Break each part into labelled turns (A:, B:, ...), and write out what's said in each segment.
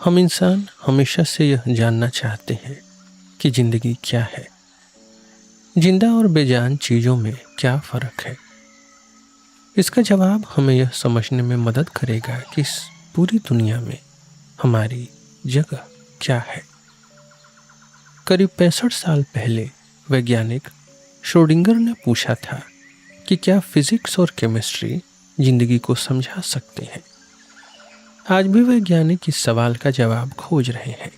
A: हम इंसान हमेशा से यह जानना चाहते हैं कि जिंदगी क्या है, जिंदा और बेजान चीज़ों में क्या फ़र्क है। इसका जवाब हमें यह समझने में मदद करेगा कि इस पूरी दुनिया में हमारी जगह क्या है। करीब 65 साल पहले वैज्ञानिक श्रोडिंगर ने पूछा था कि क्या फिजिक्स और केमिस्ट्री जिंदगी को समझा सकते हैं। आज भी वैज्ञानिक इस सवाल का जवाब खोज रहे हैं।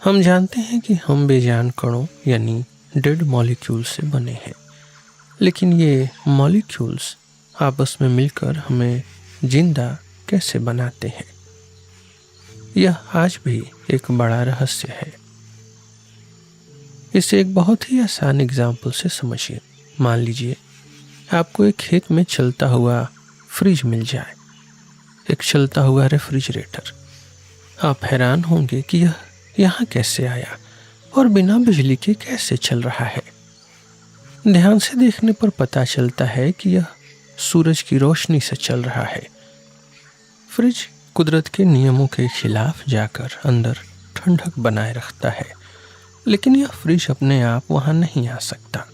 A: हम जानते हैं कि हम बेजान कणों यानी डेड मॉलिक्यूल से बने हैं, लेकिन ये मॉलिक्यूल्स आपस में मिलकर हमें जिंदा कैसे बनाते हैं, यह आज भी एक बड़ा रहस्य है। इसे एक बहुत ही आसान एग्जाम्पल से समझिए। मान लीजिए आपको एक खेत में चलता हुआ फ्रिज मिल जाए, एक चलता हुआ रेफ्रिजरेटर। आप हैरान होंगे कि यह यहाँ कैसे आया और बिना बिजली के कैसे चल रहा है। ध्यान से देखने पर पता चलता है कि यह सूरज की रोशनी से चल रहा है। फ्रिज कुदरत के नियमों के खिलाफ जाकर अंदर ठंडक बनाए रखता है, लेकिन यह फ्रिज अपने आप वहां नहीं आ सकता।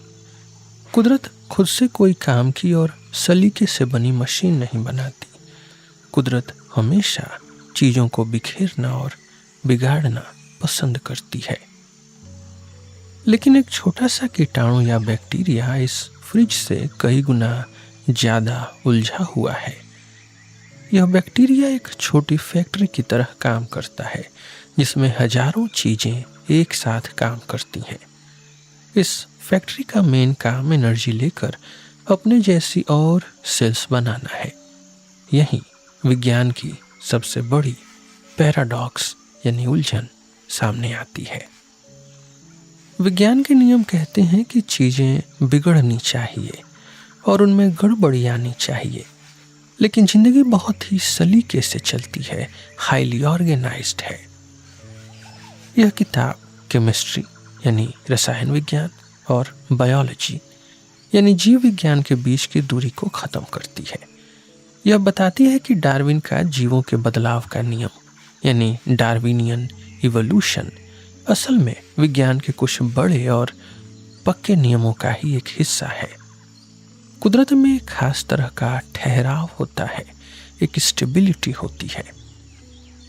A: कुदरत खुद से कोई काम की और सलीके से बनी मशीन नहीं बनाती। कुदरत हमेशा चीज़ों को बिखेरना और बिगाड़ना पसंद करती है। लेकिन एक छोटा सा कीटाणु या बैक्टीरिया इस फ्रिज से कई गुना ज़्यादा उलझा हुआ है। यह बैक्टीरिया एक छोटी फैक्ट्री की तरह काम करता है, जिसमें हजारों चीज़ें एक साथ काम करती हैं। इस फैक्ट्री का मेन काम एनर्जी लेकर अपने जैसी और सेल्स बनाना है। यही विज्ञान की सबसे बड़ी पैराडॉक्स यानी उलझन सामने आती है। विज्ञान के नियम कहते हैं कि चीज़ें बिगड़नी चाहिए और उनमें गड़बड़ी आनी चाहिए, लेकिन जिंदगी बहुत ही सलीके से चलती है, हाईली ऑर्गेनाइज्ड है। यह किताब केमिस्ट्री यानी रसायन विज्ञान और बायोलॉजी यानी जीव विज्ञान के बीच की दूरी को ख़त्म करती है। यह बताती है कि डार्विन का जीवों के बदलाव का नियम यानी डार्विनियन इवोल्यूशन असल में विज्ञान के कुछ बड़े और पक्के नियमों का ही एक हिस्सा है। कुदरत में एक खास तरह का ठहराव होता है, एक स्टेबिलिटी होती है।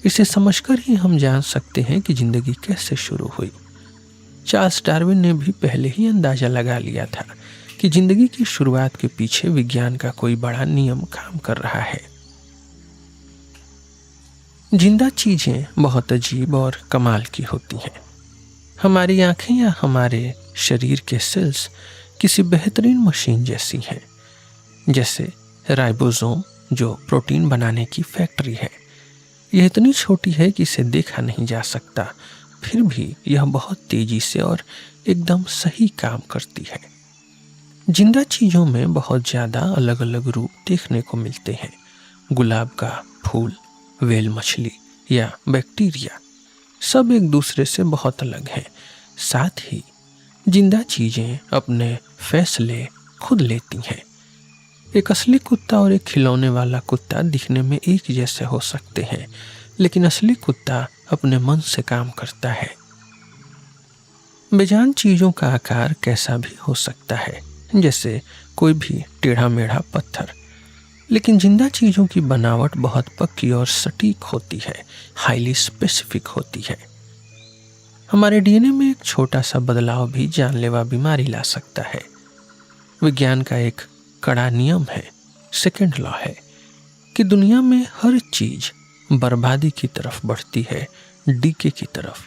A: इसे समझकर ही हम जान सकते हैं कि जिंदगी कैसे शुरू हुई। चार्ल्स डार्विन ने भी पहले ही अंदाजा लगा लिया था कि जिंदगी की शुरुआत के पीछे विज्ञान का कोई बड़ा नियम काम कर रहा है। जिंदा चीजें बहुत अजीब और कमाल की होती हैं। हमारी आंखें या हमारे शरीर के सेल्स किसी बेहतरीन मशीन जैसी हैं। जैसे राइबोसोम जो प्रोटीन बनाने की फैक्ट्री है। यह इतनी छोटी है कि इसे देखा नहीं जा सकता, फिर भी यह बहुत तेजी से और एकदम सही काम करती है। जिंदा चीज़ों में बहुत ज़्यादा अलग अलग रूप देखने को मिलते हैं। गुलाब का फूल, व्हेल मछली या बैक्टीरिया, सब एक दूसरे से बहुत अलग हैं। साथ ही जिंदा चीज़ें अपने फैसले खुद लेती हैं। एक असली कुत्ता और एक खिलौने वाला कुत्ता दिखने में एक जैसे हो सकते हैं, लेकिन असली कुत्ता अपने मन से काम करता है। बेजान चीज़ों का आकार कैसा भी हो सकता है, जैसे कोई भी टेढ़ा मेढ़ा पत्थर, लेकिन जिंदा चीज़ों की बनावट बहुत पक्की और सटीक होती है, हाईली स्पेसिफिक होती है। हमारे डीएनए में एक छोटा सा बदलाव भी जानलेवा बीमारी ला सकता है। विज्ञान का एक कड़ा नियम है, सेकेंड लॉ है, कि दुनिया में हर चीज़ बर्बादी की तरफ बढ़ती है, डीके की तरफ।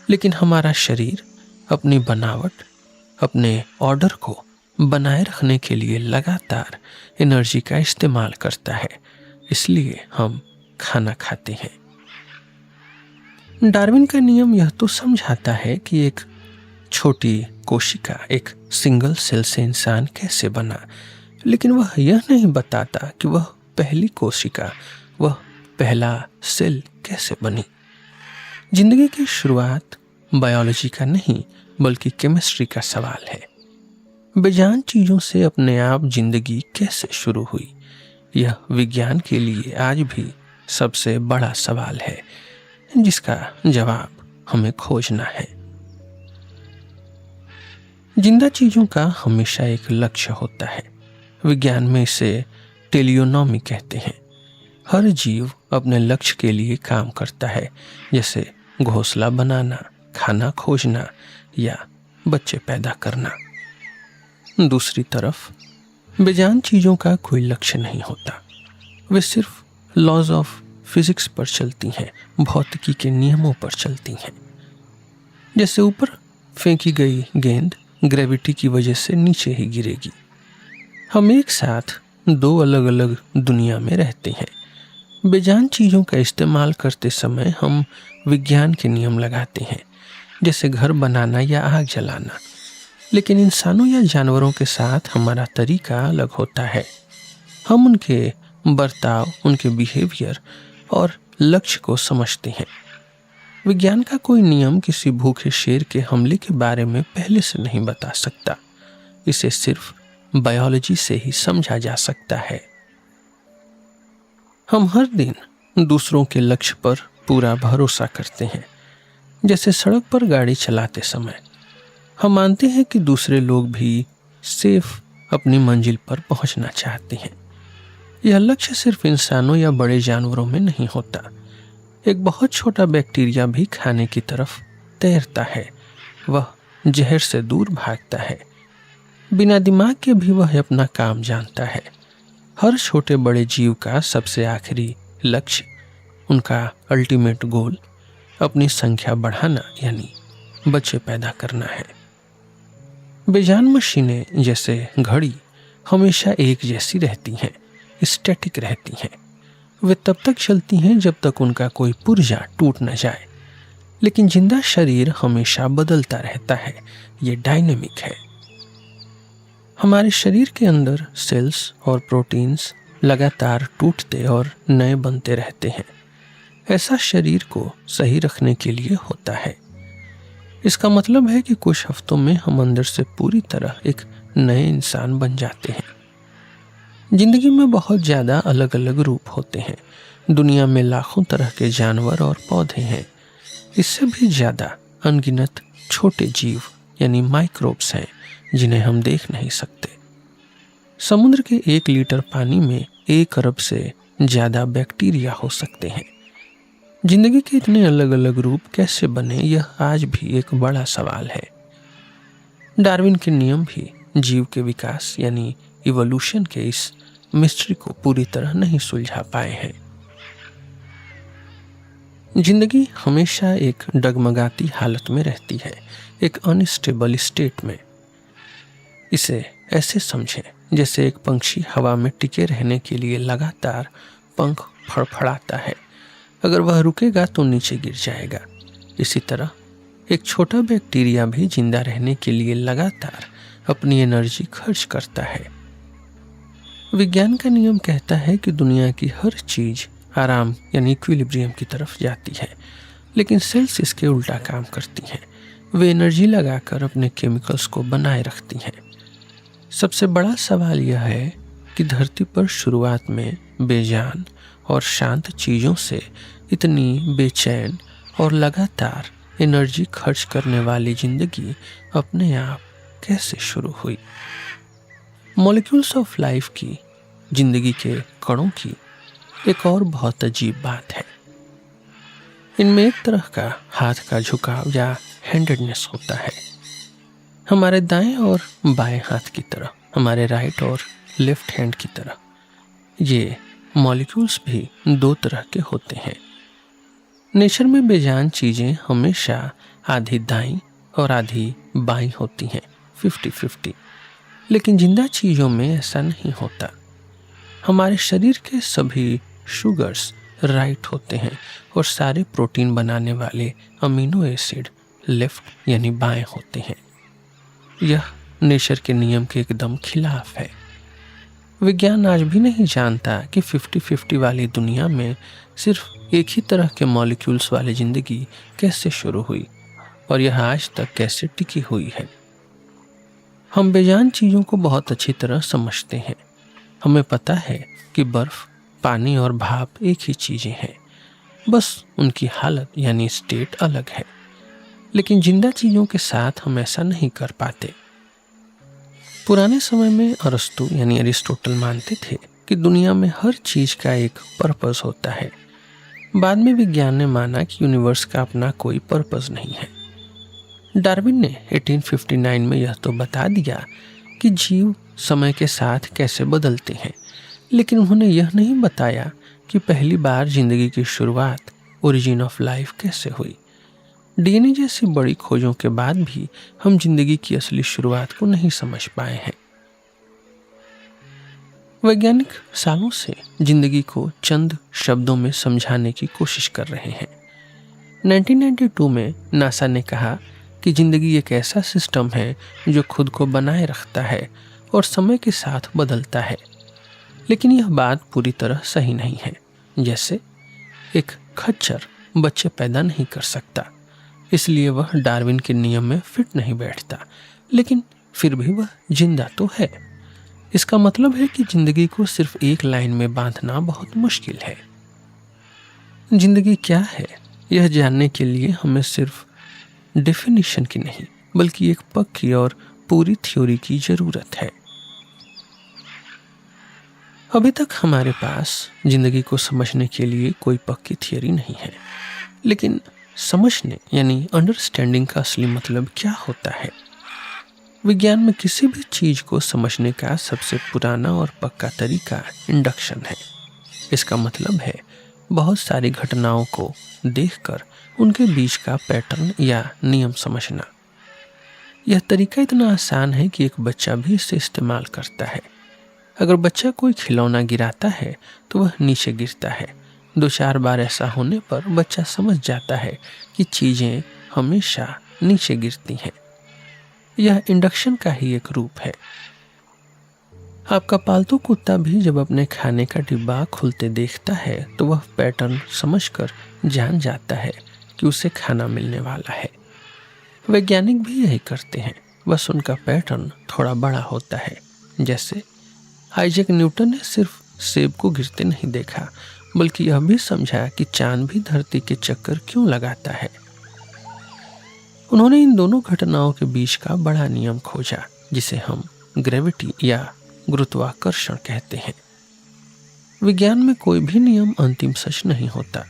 A: लेकिन हमारा शरीर अपनी बनावट, अपने ऑर्डर को बनाए रखने के लिए लगातार एनर्जी का इस्तेमाल करता है, इसलिए हम खाना खाते हैं। डार्विन का नियम यह तो समझाता है कि एक छोटी कोशिका, एक सिंगल सेल से इंसान कैसे बना, लेकिन वह यह नहीं बताता कि वह पहली कोशिका, वह पहला सेल कैसे बनी। जिंदगी की शुरुआत बायोलॉजी का नहीं बल्कि केमिस्ट्री का सवाल है। बेजान चीज़ों से अपने आप जिंदगी कैसे शुरू हुई, यह विज्ञान के लिए आज भी सबसे बड़ा सवाल है जिसका जवाब हमें खोजना है। जिंदा चीजों का हमेशा एक लक्ष्य होता है। विज्ञान में इसे टेलियोनॉमी कहते हैं। हर जीव अपने लक्ष्य के लिए काम करता है, जैसे घोंसला बनाना, खाना खोजना या बच्चे पैदा करना। दूसरी तरफ बेजान चीजों का कोई लक्ष्य नहीं होता। वे सिर्फ लॉज ऑफ फिजिक्स पर चलती हैं, भौतिकी के नियमों पर चलती हैं। जैसे ऊपर फेंकी गई गेंद ग्रेविटी की वजह से नीचे ही गिरेगी। हम एक साथ दो अलग अलग दुनिया में रहते हैं। बेजान चीजों का इस्तेमाल करते समय हम विज्ञान के नियम लगाते हैं, जैसे घर बनाना या आग जलाना। लेकिन इंसानों या जानवरों के साथ हमारा तरीका अलग होता है। हम उनके बर्ताव, उनके बिहेवियर और लक्ष्य को समझते हैं। विज्ञान का कोई नियम किसी भूखे शेर के हमले के बारे में पहले से नहीं बता सकता। इसे सिर्फ बायोलॉजी से ही समझा जा सकता है। हम हर दिन दूसरों के लक्ष्य पर पूरा भरोसा करते हैं। जैसे सड़क पर गाड़ी चलाते समय हम मानते हैं कि दूसरे लोग भी सेफ अपनी मंजिल पर पहुंचना चाहते हैं। यह लक्ष्य सिर्फ इंसानों या बड़े जानवरों में नहीं होता। एक बहुत छोटा बैक्टीरिया भी खाने की तरफ तैरता है। वह जहर से दूर भागता है। बिना दिमाग के भी वह अपना काम जानता है। हर छोटे बड़े जीव का सबसे आखिरी लक्ष्य, उनका अल्टीमेट गोल, अपनी संख्या बढ़ाना यानी बच्चे पैदा करना है। बेजान मशीनें जैसे घड़ी हमेशा एक जैसी रहती हैं, स्टैटिक रहती हैं। वे तब तक चलती हैं जब तक उनका कोई पुर्जा टूट न जाए। लेकिन जिंदा शरीर हमेशा बदलता रहता है। ये डायनेमिक है। हमारे शरीर के अंदर सेल्स और प्रोटीन्स लगातार टूटते और नए बनते रहते हैं। ऐसा शरीर को सही रखने के लिए होता है। इसका मतलब है कि कुछ हफ्तों में हम अंदर से पूरी तरह एक नए इंसान बन जाते हैं। जिंदगी में बहुत ज़्यादा अलग अलग रूप होते हैं। दुनिया में लाखों तरह के जानवर और पौधे हैं। इससे भी ज़्यादा अनगिनत छोटे जीव यानी माइक्रोब्स हैं जिन्हें हम देख नहीं सकते। समुद्र के 1 लीटर पानी में 1 अरब से ज़्यादा बैक्टीरिया हो सकते हैं। जिंदगी के इतने अलग अलग रूप कैसे बने, यह आज भी एक बड़ा सवाल है। डार्विन के नियम भी जीव के विकास यानी इवोल्यूशन के इस मिस्ट्री को पूरी तरह नहीं सुलझा पाए हैं। जिंदगी हमेशा एक डगमगाती हालत में रहती है, एक अनस्टेबल स्टेट में। इसे ऐसे समझें जैसे एक पंछी हवा में टिके रहने के लिए लगातार पंख फड़फड़ाता है। अगर वह रुकेगा तो नीचे गिर जाएगा। इसी तरह एक छोटा बैक्टीरिया भी जिंदा रहने के लिए लगातार अपनी एनर्जी खर्च करता है। विज्ञान का नियम कहता है कि दुनिया की हर चीज आराम यानी इक्विलिब्रियम की तरफ जाती है, लेकिन सेल्स इसके उल्टा काम करती हैं। वे एनर्जी लगाकर अपने केमिकल्स को बनाए रखती हैं। सबसे बड़ा सवाल यह है कि धरती पर शुरुआत में बेजान और शांत चीज़ों से इतनी बेचैन और लगातार एनर्जी खर्च करने वाली जिंदगी अपने आप कैसे शुरू हुई। मॉलिक्यूल्स ऑफ लाइफ की, जिंदगी के कणों की एक और बहुत अजीब बात है। इनमें एक तरह का हाथ का झुकाव या हैंडेडनेस होता है। हमारे दाएं और बाएं हाथ की तरह, हमारे राइट और लेफ्ट हैंड की तरह। ये मॉलिक्यूल्स भी 2 तरह के होते हैं। नेचर में बेजान चीज़ें हमेशा आधी दाईं और आधी बाईं होती हैं, 50-50। लेकिन जिंदा चीज़ों में ऐसा नहीं होता। हमारे शरीर के सभी शुगर्स राइट होते हैं और सारे प्रोटीन बनाने वाले अमीनो एसिड लेफ्ट यानी बाएं होते हैं। यह नेचर के नियम के एकदम खिलाफ है। विज्ञान आज भी नहीं जानता कि 50-50 वाली दुनिया में सिर्फ एक ही तरह के मॉलिक्यूल्स वाली जिंदगी कैसे शुरू हुई और यह आज तक कैसे टिकी हुई है। हम बेजान चीज़ों को बहुत अच्छी तरह समझते हैं। हमें पता है कि बर्फ पानी और भाप एक ही चीजें हैं, बस उनकी हालत यानी स्टेट अलग है। लेकिन जिंदा चीजों के साथ हम ऐसा नहीं कर पाते। पुराने समय में अरस्तु यानी अरिस्टोटल मानते थे कि दुनिया में हर चीज का एक पर्पस होता है। बाद में विज्ञान ने माना कि यूनिवर्स का अपना कोई पर्पस नहीं है। डार्विन ने 1859 में यह तो बता दिया कि जीव समय के साथ कैसे बदलते हैं, लेकिन उन्होंने यह नहीं बताया कि पहली बार जिंदगी की शुरुआत, ओरिजिन ऑफ लाइफ कैसे हुई। डीएनए जैसी बड़ी खोजों के बाद भी हम जिंदगी की असली शुरुआत को नहीं समझ पाए हैं। वैज्ञानिक सालों से जिंदगी को चंद शब्दों में समझाने की कोशिश कर रहे हैं। 1992 में नासा ने कहा कि जिंदगी एक ऐसा सिस्टम है जो खुद को बनाए रखता है और समय के साथ बदलता है। लेकिन यह बात पूरी तरह सही नहीं है। जैसे एक खच्चर बच्चे पैदा नहीं कर सकता, इसलिए वह डार्विन के नियम में फिट नहीं बैठता, लेकिन फिर भी वह जिंदा तो है। इसका मतलब है कि जिंदगी को सिर्फ एक लाइन में बांधना बहुत मुश्किल है। जिंदगी क्या है, यह जानने के लिए हमें सिर्फ डेफिनेशन की नहीं, बल्कि एक पक्की और पूरी थ्योरी की जरूरत है। अभी तक हमारे पास जिंदगी को समझने के लिए कोई पक्की थियरी नहीं है। लेकिन समझने यानी अंडरस्टैंडिंग का असली मतलब क्या होता है? विज्ञान में किसी भी चीज को समझने का सबसे पुराना और पक्का तरीका इंडक्शन है। इसका मतलब है बहुत सारी घटनाओं को देखकर उनके बीच का पैटर्न या नियम समझना। यह तरीका इतना आसान है कि एक बच्चा भी इसे इस्तेमाल करता है। अगर बच्चा कोई खिलौना गिराता है तो वह नीचे गिरता है। 2-4 बार ऐसा होने पर बच्चा समझ जाता है कि चीजें हमेशा नीचे गिरती हैं। यह इंडक्शन का ही एक रूप है। आपका पालतू कुत्ता भी जब अपने खाने का डिब्बा खुलते देखता है तो वह पैटर्न समझकर जान जाता है कि उसे खाना मिलने वाला है। वैज्ञानिक भी यही करते हैं, बस उनका पैटर्न थोड़ा बड़ा होता है। जैसे आइजैक न्यूटन ने सिर्फ सेब को गिरते नहीं देखा, बल्कि यह भी समझा कि चांद भी धरती के चक्कर क्यों लगाता है। उन्होंने इन दोनों घटनाओं के बीच का बड़ा नियम खोजा, जिसे हम ग्रेविटी या गुरुत्वाकर्षण कहते हैं। विज्ञान में कोई भी नियम अंतिम सच नहीं होता।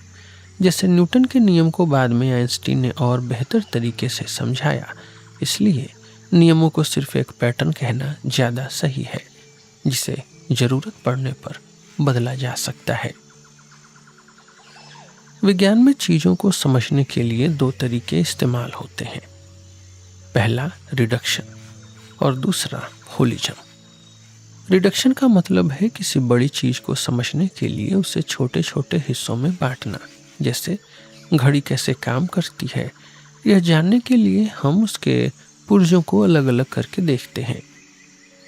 A: जैसे न्यूटन के नियम को बाद में आइंस्टीन ने और बेहतर तरीके से समझाया, इसलिए नियमों को सिर्फ एक पैटर्न कहना ज्यादा सही है, जिसे जरूरत पड़ने पर बदला जा सकता है। विज्ञान में चीजों को समझने के लिए 2 तरीके इस्तेमाल होते हैं। पहला रिडक्शन और दूसरा होलिज्म। रिडक्शन का मतलब है किसी बड़ी चीज को समझने के लिए उसे छोटे छोटे हिस्सों में बांटना। जैसे घड़ी कैसे काम करती है, यह जानने के लिए हम उसके पुर्जों को अलग अलग करके देखते हैं।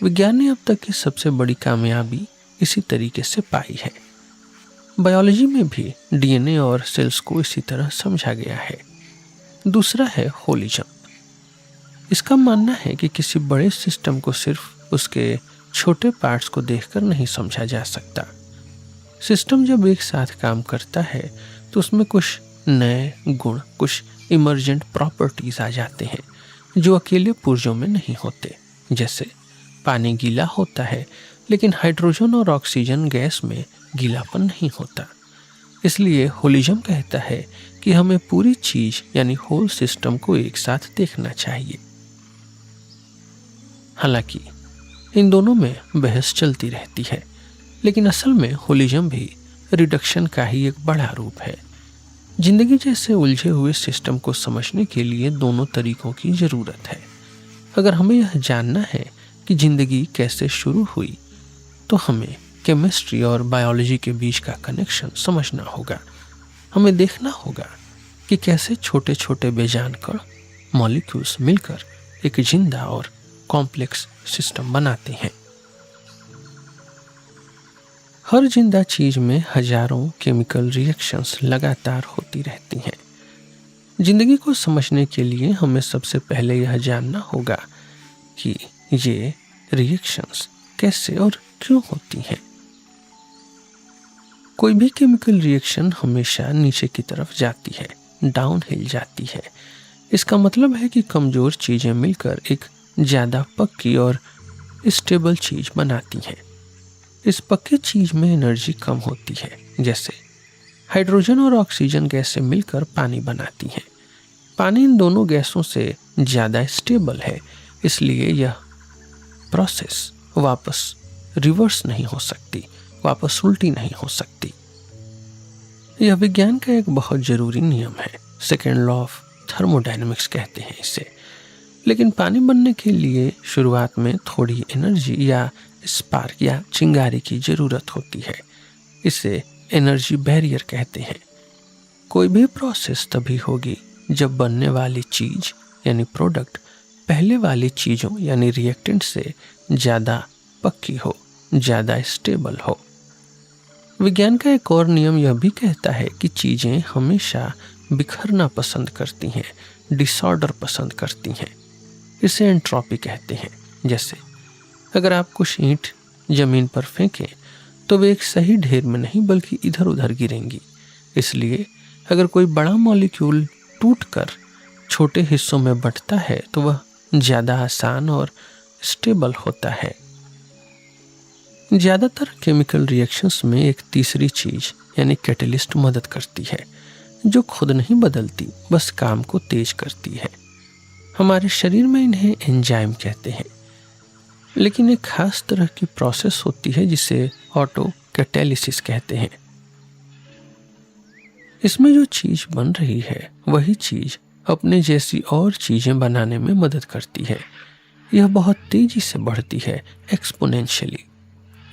A: विज्ञान ने अब तक की सबसे बड़ी कामयाबी इसी तरीके से पाई है। बायोलॉजी में भी डीएनए और सेल्स को इसी तरह समझा गया है। दूसरा है होलिज्म। इसका मानना है कि किसी बड़े सिस्टम को सिर्फ उसके छोटे पार्ट्स को देखकर नहीं समझा जा सकता। सिस्टम जब एक साथ काम करता है तो उसमें कुछ नए गुण, कुछ इमर्जेंट प्रॉपर्टीज आ जाते हैं जो अकेले पुर्जों में नहीं होते। जैसे पानी गीला होता है, लेकिन हाइड्रोजन और ऑक्सीजन गैस में गीलापन नहीं होता। इसलिए होलिज्म कहता है कि हमें पूरी चीज यानी होल सिस्टम को एक साथ देखना चाहिए। हालांकि इन दोनों में बहस चलती रहती है, लेकिन असल में होलिज्म भी रिडक्शन का ही एक बड़ा रूप है। जिंदगी जैसे उलझे हुए सिस्टम को समझने के लिए दोनों तरीकों की जरूरत है। अगर हमें यह जानना है कि जिंदगी कैसे शुरू हुई, तो हमें केमिस्ट्री और बायोलॉजी के बीच का कनेक्शन समझना होगा। हमें देखना होगा कि कैसे छोटे छोटे बेजान कण, मॉलिक्यूल्स मिलकर एक जिंदा और कॉम्प्लेक्स सिस्टम बनाते हैं। हर जिंदा चीज में हजारों केमिकल रिएक्शंस लगातार होती रहती हैं। जिंदगी को समझने के लिए हमें सबसे पहले यह जानना होगा कि ये रिएक्शंस कैसे और क्यों होती हैं। कोई भी केमिकल रिएक्शन हमेशा नीचे की तरफ जाती है, डाउन हिल जाती है। इसका मतलब है कि कमज़ोर चीज़ें मिलकर एक ज़्यादा पक्की और स्टेबल चीज़ बनाती हैं। इस पक्की चीज़ में एनर्जी कम होती है, जैसे हाइड्रोजन और ऑक्सीजन गैसें मिलकर पानी बनाती हैं। पानी इन दोनों गैसों से ज़्यादा स्टेबल है, इसलिए यह प्रोसेस वापस रिवर्स नहीं हो सकती, वापस उल्टी नहीं हो सकती। यह विज्ञान का एक बहुत ज़रूरी नियम है, सेकेंड लॉ ऑफ थर्मोडायनेमिक्स कहते हैं इसे। लेकिन पानी बनने के लिए शुरुआत में थोड़ी एनर्जी या स्पार्क या चिंगारी की ज़रूरत होती है। इसे एनर्जी बैरियर कहते हैं। कोई भी प्रोसेस तभी होगी जब बनने वाली चीज़ यानी प्रोडक्ट पहले वाली चीज़ों यानी रिएक्टेंट से ज़्यादा पक्की हो, ज़्यादा स्टेबल हो। विज्ञान का एक और नियम यह भी कहता है कि चीज़ें हमेशा बिखरना पसंद करती हैं, डिसऑर्डर पसंद करती हैं। इसे एंट्रोपी कहते हैं। जैसे अगर आप कुछ ईंट जमीन पर फेंकें तो वे एक सही ढेर में नहीं बल्कि इधर उधर गिरेंगी। इसलिए अगर कोई बड़ा मॉलिक्यूल टूटकर छोटे हिस्सों में बंटता है तो वह ज़्यादा आसान और स्टेबल होता है। ज़्यादातर केमिकल रिएक्शंस में एक तीसरी चीज़ यानी कैटलिस्ट मदद करती है, जो खुद नहीं बदलती, बस काम को तेज करती है। हमारे शरीर में इन्हें एंजाइम कहते हैं। लेकिन एक खास तरह की प्रोसेस होती है जिसे ऑटो कैटालिसिस कहते हैं। इसमें जो चीज़ बन रही है वही चीज़ अपने जैसी और चीज़ें बनाने में मदद करती है। यह बहुत तेज़ी से बढ़ती है, एक्सपोनेंशियली।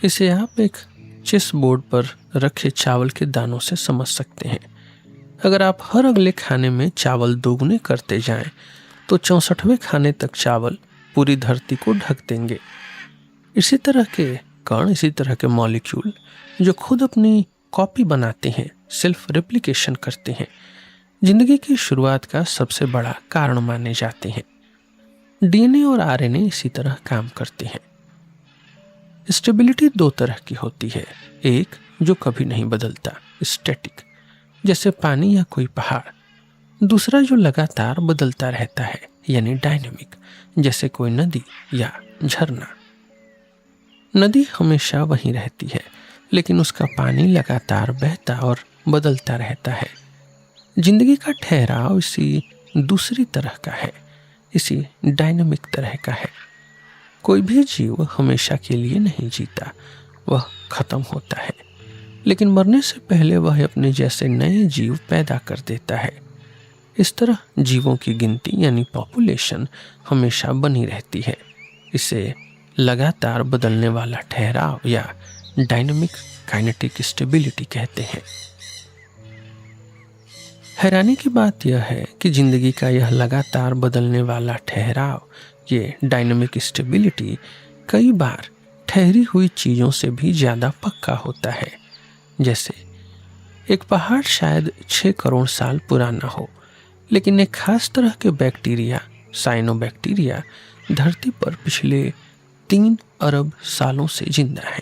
A: इसे आप एक चेस बोर्ड पर रखे चावल के दानों से समझ सकते हैं। अगर आप हर अगले खाने में चावल दोगुने करते जाएं तो 64वें खाने तक चावल पूरी धरती को ढक देंगे। इसी तरह के कण, इसी तरह के मॉलिक्यूल जो खुद अपनी कॉपी बनाते हैं, सेल्फ रेप्लिकेशन करते हैं, जिंदगी की शुरुआत का सबसे बड़ा कारण माने जाते हैं। डीएनए और आरएनए इसी तरह काम करते हैं। स्टेबिलिटी दो तरह की होती है, एक जो कभी नहीं बदलता, स्टैटिक, जैसे पानी या कोई पहाड़। दूसरा जो लगातार बदलता रहता है, यानी डायनेमिक, जैसे कोई नदी या झरना। नदी हमेशा वहीं रहती है, लेकिन उसका पानी लगातार बहता और बदलता रहता है। जिंदगी का ठहराव इसी दूसरी तरह का है, इसी डायनेमिक तरह का है। कोई भी जीव हमेशा के लिए नहीं जीता, वह खत्म होता है, लेकिन मरने से पहले वह अपने जैसे नए जीव पैदा कर देता है। इस तरह जीवों की गिनती यानी पॉपुलेशन हमेशा बनी रहती है। इसे लगातार बदलने वाला ठहराव या डायनेमिक काइनेटिक स्टेबिलिटी कहते हैं। हैरानी की बात यह है कि जिंदगी का यह लगातार बदलने वाला ठहराव, ये डायनेमिक स्टेबिलिटी, कई बार ठहरी हुई चीज़ों से भी ज़्यादा पक्का होता है। जैसे एक पहाड़ शायद 6 करोड़ साल पुराना हो, लेकिन एक खास तरह के बैक्टीरिया, साइनोबैक्टीरिया, धरती पर पिछले 3 अरब सालों से जिंदा है।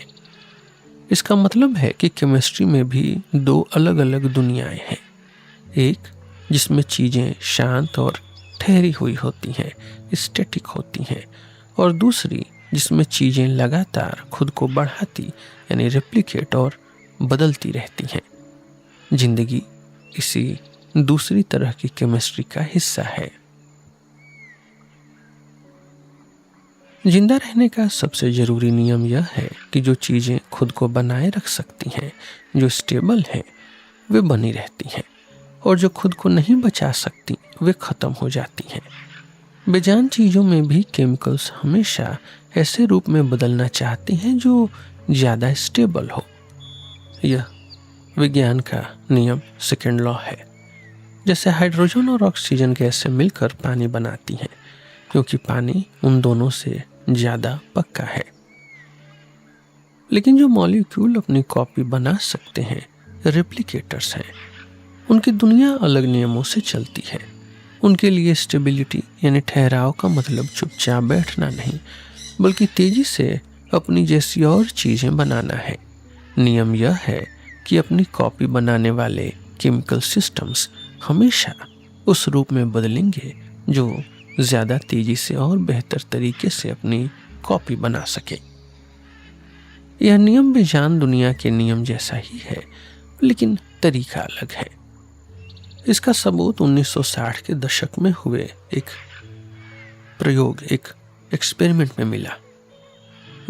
A: इसका मतलब है कि केमिस्ट्री में भी 2 अलग अलग दुनियाएं हैं। एक जिसमें चीज़ें शांत और ठहरी हुई होती हैं, स्टैटिक होती हैं, और दूसरी जिसमें चीज़ें लगातार खुद को बढ़ाती यानी रेप्लिकेट और बदलती रहती हैं। जिंदगी इसी दूसरी तरह की केमिस्ट्री का हिस्सा है। जिंदा रहने का सबसे ज़रूरी नियम यह है कि जो चीज़ें खुद को बनाए रख सकती हैं, जो स्टेबल हैं, वे बनी रहती हैं, और जो खुद को नहीं बचा सकती वे ख़त्म हो जाती हैं। बेजान चीज़ों में भी केमिकल्स हमेशा ऐसे रूप में बदलना चाहते हैं जो ज़्यादा स्टेबल हो। यह विज्ञान का नियम, सेकेंड लॉ है। जैसे हाइड्रोजन और ऑक्सीजन गैसें मिलकर पानी बनाती हैं, क्योंकि पानी उन दोनों से ज़्यादा पक्का है। लेकिन जो मॉलिक्यूल अपनी कॉपी बना सकते हैं, रेप्लिकेटर्स हैं, उनकी दुनिया अलग नियमों से चलती है। उनके लिए स्टेबिलिटी यानी ठहराव का मतलब चुपचाप बैठना नहीं, बल्कि तेजी से अपनी जैसी और चीज़ें बनाना है। नियम यह है कि अपनी कॉपी बनाने वाले केमिकल सिस्टम्स हमेशा उस रूप में बदलेंगे जो ज़्यादा तेजी से और बेहतर तरीके से अपनी कॉपी बना सके। यह नियम बेजान दुनिया के नियम जैसा ही है, लेकिन तरीका अलग है। इसका सबूत 1960 के दशक में हुए एक प्रयोग, एक एक्सपेरिमेंट में मिला।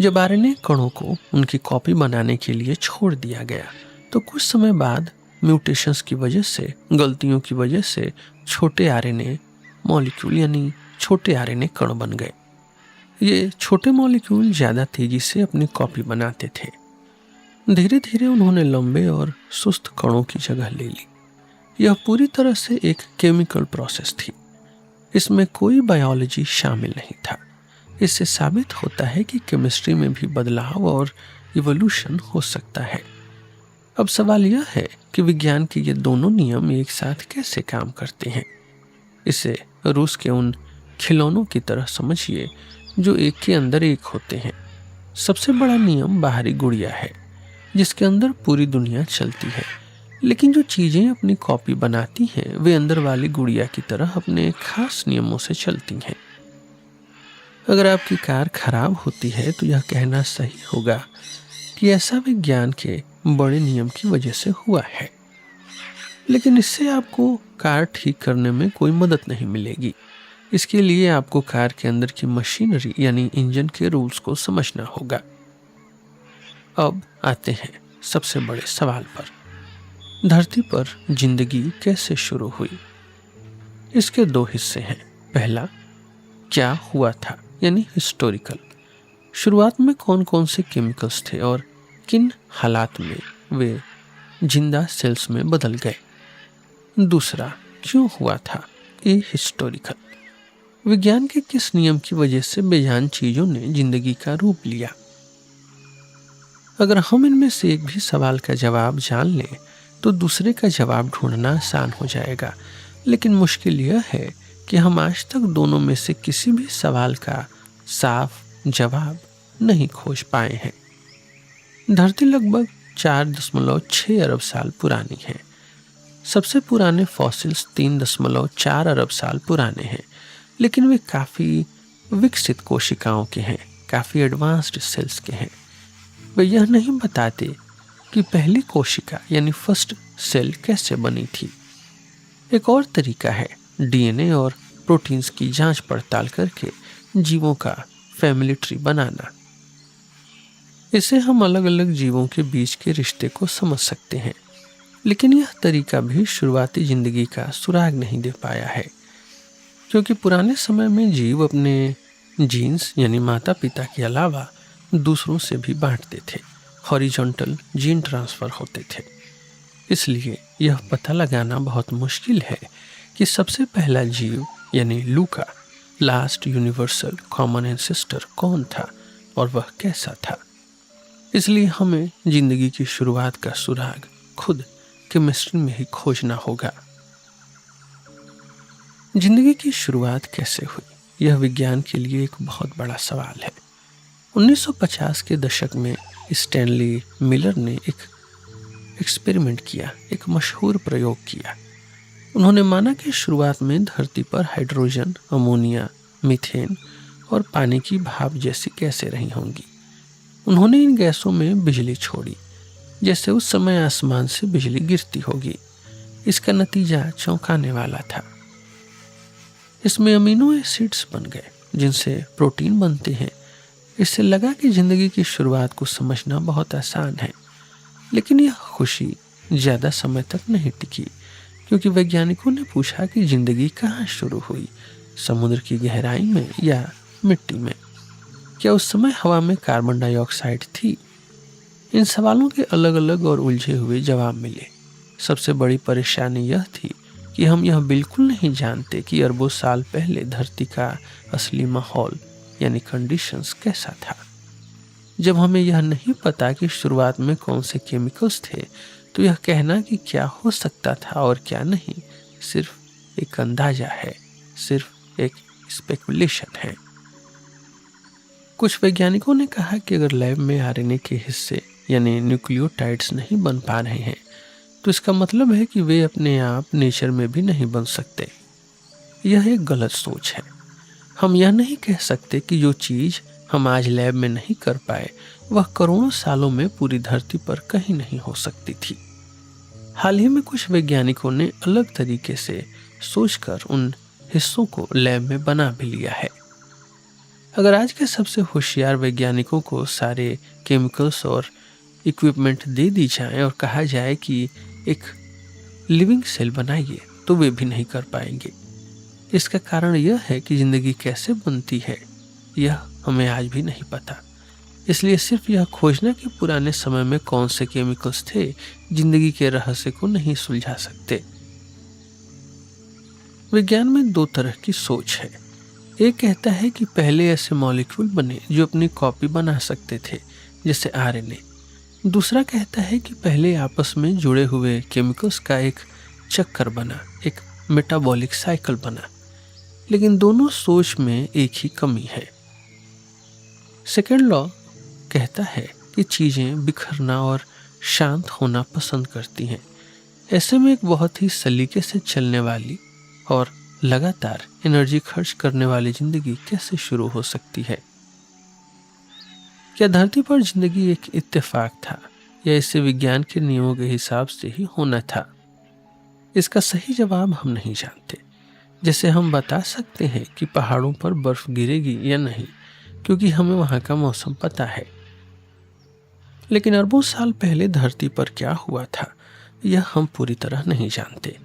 A: जब आरएनए कणों को उनकी कॉपी बनाने के लिए छोड़ दिया गया तो कुछ समय बाद म्यूटेशंस की वजह से, गलतियों की वजह से छोटे आरएनए मॉलिक्यूल यानी छोटे आरएनए कण बन गए। ये छोटे मॉलिक्यूल ज़्यादा तेजी से अपनी कॉपी बनाते थे। धीरे धीरे उन्होंने लंबे और सुस्त कणों की जगह ले ली। यह पूरी तरह से एक केमिकल प्रोसेस थी, इसमें कोई बायोलॉजी शामिल नहीं था। इससे साबित होता है कि केमिस्ट्री में भी बदलाव और इवोल्यूशन हो सकता है। अब सवाल यह है कि विज्ञान के ये दोनों नियम एक साथ कैसे काम करते हैं। इसे रूस के उन खिलौनों की तरह समझिए जो एक के अंदर एक होते हैं। सबसे बड़ा नियम बाहरी गुड़िया है जिसके अंदर पूरी दुनिया चलती है, लेकिन जो चीज़ें अपनी कॉपी बनाती हैं वे अंदर वाली गुड़िया की तरह अपने खास नियमों से चलती हैं। अगर आपकी कार खराब होती है तो यह कहना सही होगा कि ऐसा विज्ञान के बड़े नियम की वजह से हुआ है, लेकिन इससे आपको कार ठीक करने में कोई मदद नहीं मिलेगी। इसके लिए आपको कार के अंदर की मशीनरी यानी इंजन के रूल्स को समझना होगा। अब आते हैं सबसे बड़े सवाल पर। धरती पर जिंदगी कैसे शुरू हुई? इसके दो हिस्से हैं। पहला, क्या हुआ था यानी हिस्टोरिकल। शुरुआत में कौन कौन से केमिकल्स थे और किन हालात में वे जिंदा सेल्स में बदल गए। दूसरा, क्यों हुआ था, ये हिस्टोरिकल। विज्ञान के किस नियम की वजह से बेजान चीजों ने जिंदगी का रूप लिया। अगर हम इनमें से एक भी सवाल का जवाब जान लें तो दूसरे का जवाब ढूंढना आसान हो जाएगा, लेकिन मुश्किल यह है कि हम आज तक दोनों में से किसी भी सवाल का साफ जवाब नहीं खोज पाए हैं। धरती लगभग 4.6 अरब साल पुरानी है। सबसे पुराने फॉसिल्स 3.4 अरब साल पुराने हैं, लेकिन वे काफ़ी विकसित कोशिकाओं के हैं, काफ़ी एडवांस्ड सेल्स के हैं। वे यह नहीं बताते कि पहली कोशिका यानी फर्स्ट सेल कैसे बनी थी। एक और तरीका है डीएनए और प्रोटीन्स की जांच पड़ताल करके जीवों का फैमिली ट्री बनाना। इससे हम अलग अलग जीवों के बीच के रिश्ते को समझ सकते हैं, लेकिन यह तरीका भी शुरुआती जिंदगी का सुराग नहीं दे पाया है, क्योंकि पुराने समय में जीव अपने जीन्स यानी माता पिता के अलावा दूसरों से भी बांटते थे। हॉरिजॉन्टल जीन ट्रांसफ़र होते थे। इसलिए यह पता लगाना बहुत मुश्किल है कि सबसे पहला जीव यानी लूका, लास्ट यूनिवर्सल कॉमन एंसेस्टर कौन था और वह कैसा था। इसलिए हमें जिंदगी की शुरुआत का सुराग खुद केमिस्ट्री में ही खोजना होगा। जिंदगी की शुरुआत कैसे हुई, यह विज्ञान के लिए एक बहुत बड़ा सवाल है। 1950 के दशक में स्टैनली मिलर ने एक एक्सपेरिमेंट किया, एक मशहूर प्रयोग किया। उन्होंने माना कि शुरुआत में धरती पर हाइड्रोजन, अमोनिया, मीथेन और पानी की भाप जैसी गैसें रही होंगी। उन्होंने इन गैसों में बिजली छोड़ी, जैसे उस समय आसमान से बिजली गिरती होगी। इसका नतीजा चौंकाने वाला था। इसमें अमीनो एसिड्स बन गए जिनसे प्रोटीन बनते हैं। इससे लगा कि जिंदगी की शुरुआत को समझना बहुत आसान है, लेकिन यह खुशी ज़्यादा समय तक नहीं टिकी, क्योंकि वैज्ञानिकों ने पूछा कि जिंदगी कहाँ शुरू हुई, समुद्र की गहराई में या मिट्टी में। क्या उस समय हवा में कार्बन डाइऑक्साइड थी? इन सवालों के अलग अलग और उलझे हुए जवाब मिले। सबसे बड़ी परेशानी यह थी कि हम यह बिल्कुल नहीं जानते कि अरबों साल पहले धरती का असली माहौल यानी कंडीशंस कैसा था। जब हमें यह नहीं पता कि शुरुआत में कौन से केमिकल्स थे, तो यह कहना कि क्या हो सकता था और क्या नहीं सिर्फ एक अंदाजा है, सिर्फ एक स्पेकुलेशन है। कुछ वैज्ञानिकों ने कहा कि अगर लैब में आरएनए के हिस्से यानी न्यूक्लियोटाइड्स नहीं बन पा रहे हैं, तो इसका मतलब है कि वे अपने आप नेचर में भी नहीं बन सकते। यह एक गलत सोच है। हम यह नहीं कह सकते कि जो चीज़ हम आज लैब में नहीं कर पाए वह करोड़ों सालों में पूरी धरती पर कहीं नहीं हो सकती थी। हाल ही में कुछ वैज्ञानिकों ने अलग तरीके से सोचकर उन हिस्सों को लैब में बना भी लिया है। अगर आज के सबसे होशियार वैज्ञानिकों को सारे केमिकल्स और इक्विपमेंट दे दी जाए और कहा जाए कि एक लिविंग सेल बनाइए, तो वे भी नहीं कर पाएंगे। इसका कारण यह है कि जिंदगी कैसे बनती है यह हमें आज भी नहीं पता। इसलिए सिर्फ यह खोजना कि पुराने समय में कौन से केमिकल्स थे जिंदगी के रहस्य को नहीं सुलझा सकते। विज्ञान में दो तरह की सोच है। एक कहता है कि पहले ऐसे मॉलिक्यूल बने जो अपनी कॉपी बना सकते थे, जैसे आरएनए। दूसरा कहता है कि पहले आपस में जुड़े हुए केमिकल्स का एक चक्कर बना, एक मेटाबॉलिक साइकिल बना। लेकिन दोनों सोच में एक ही कमी है। सेकेंड लॉ कहता है कि चीज़ें बिखरना और शांत होना पसंद करती हैं। ऐसे में एक बहुत ही सलीके से चलने वाली और लगातार एनर्जी खर्च करने वाली जिंदगी कैसे शुरू हो सकती है? क्या धरती पर जिंदगी एक इत्तेफाक था या इसे विज्ञान के नियमों के हिसाब से ही होना था? इसका सही जवाब हम नहीं जानते। जैसे हम बता सकते हैं कि पहाड़ों पर बर्फ गिरेगी या नहीं, क्योंकि हमें वहां का मौसम पता है। लेकिन अरबों साल पहले धरती पर क्या हुआ था यह हम पूरी तरह नहीं जानते।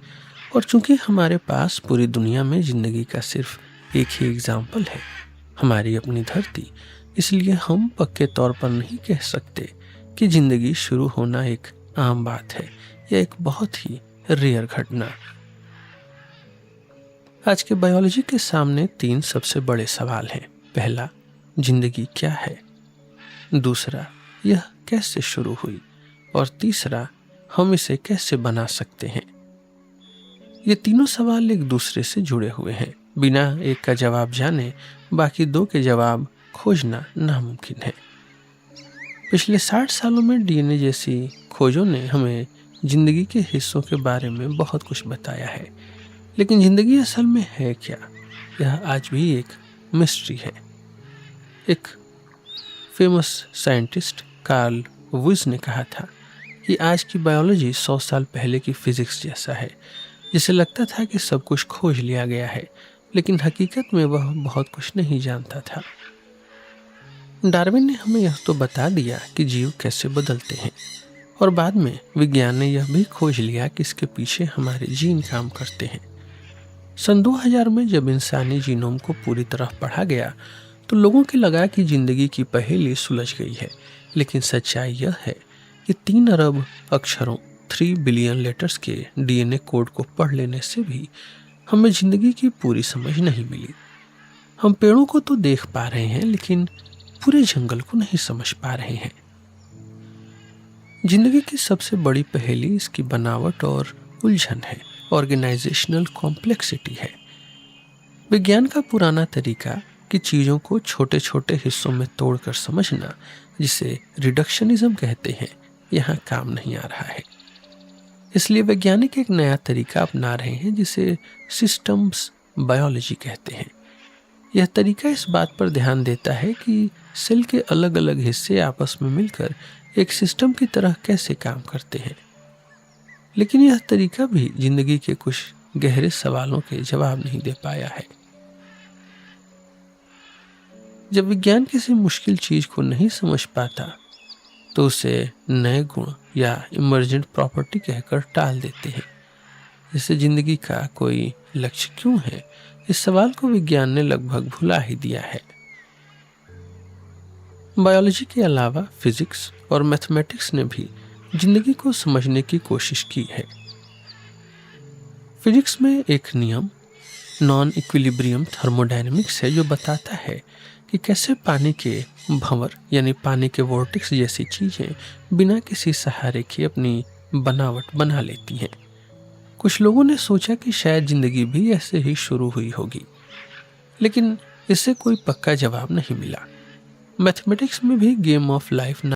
A: और चूंकि हमारे पास पूरी दुनिया में जिंदगी का सिर्फ एक ही एग्जाम्पल है, हमारी अपनी धरती, इसलिए हम पक्के तौर पर नहीं कह सकते कि जिंदगी शुरू होना एक आम बात है या एक बहुत ही रेयर घटना। आज के बायोलॉजी के सामने 3 सबसे बड़े सवाल हैं। पहला, जिंदगी क्या है? दूसरा, यह कैसे शुरू हुई? और तीसरा, हम इसे कैसे बना सकते हैं? ये तीनों सवाल एक दूसरे से जुड़े हुए हैं। बिना एक का जवाब जाने बाकी 2 के जवाब खोजना नामुमकिन है। पिछले 60 सालों में डीएनए जैसी खोजों ने हमें जिंदगी के हिस्सों के बारे में बहुत कुछ बताया है, लेकिन जिंदगी असल में है क्या, यह आज भी एक मिस्ट्री है। एक फेमस साइंटिस्ट कार्ल वुइज ने कहा था कि आज की बायोलॉजी 100 साल पहले की फिजिक्स जैसा है, जिसे लगता था कि सब कुछ खोज लिया गया है, लेकिन हकीकत में वह बहुत कुछ नहीं जानता था। डार्विन ने हमें यह तो बता दिया कि जीव कैसे बदलते हैं, और बाद में विज्ञान ने यह भी खोज लिया कि इसके पीछे हमारे जीन काम करते हैं। सन 2000 में जब इंसानी जीनोम को पूरी तरह पढ़ा गया तो लोगों को लगा कि जिंदगी की पहेली सुलझ गई है। लेकिन सच्चाई यह है कि 3 अरब अक्षरों 3 बिलियन लेटर्स के डीएनए कोड को पढ़ लेने से भी हमें जिंदगी की पूरी समझ नहीं मिली। हम पेड़ों को तो देख पा रहे हैं, लेकिन पूरे जंगल को नहीं समझ पा रहे हैं। जिंदगी की सबसे बड़ी पहेली इसकी बनावट और उलझन है, ऑर्गेनाइजेशनल कॉम्प्लेक्सिटी है। विज्ञान का पुराना तरीका कि चीज़ों को छोटे छोटे हिस्सों में तोड़कर समझना, जिसे रिडक्शनिज्म कहते हैं, यहाँ काम नहीं आ रहा है। इसलिए वैज्ञानिक एक नया तरीका अपना रहे हैं जिसे सिस्टम्स बायोलॉजी कहते हैं। यह तरीका इस बात पर ध्यान देता है कि सेल के अलग अलग हिस्से आपस में मिलकर एक सिस्टम की तरह कैसे काम करते हैं। लेकिन यह तरीका भी जिंदगी के कुछ गहरे सवालों के जवाब नहीं दे पाया है। जब विज्ञान किसी मुश्किल चीज को नहीं समझ पाता तो उसे नए गुण या इमर्जेंट प्रॉपर्टी कहकर टाल देते हैं। जैसे जिंदगी का कोई लक्ष्य क्यों है, इस सवाल को विज्ञान ने लगभग भुला ही दिया है। बायोलॉजी के अलावा फिजिक्स और मैथमेटिक्स ने भी जिंदगी को समझने की कोशिश की है। फिजिक्स में एक नियम नॉन इक्विलिब्रियम थर्मोडायनेमिक्स है जो बताता है कि कैसे पानी के भंवर यानी पानी के वोर्टेक्स जैसी चीजें बिना किसी सहारे के अपनी बनावट बना लेती हैं। कुछ लोगों ने सोचा कि शायद जिंदगी भी ऐसे ही शुरू हुई होगी, लेकिन इससे कोई पक्का जवाब नहीं मिला। मैथमेटिक्स में भी गेम ऑफ लाइफ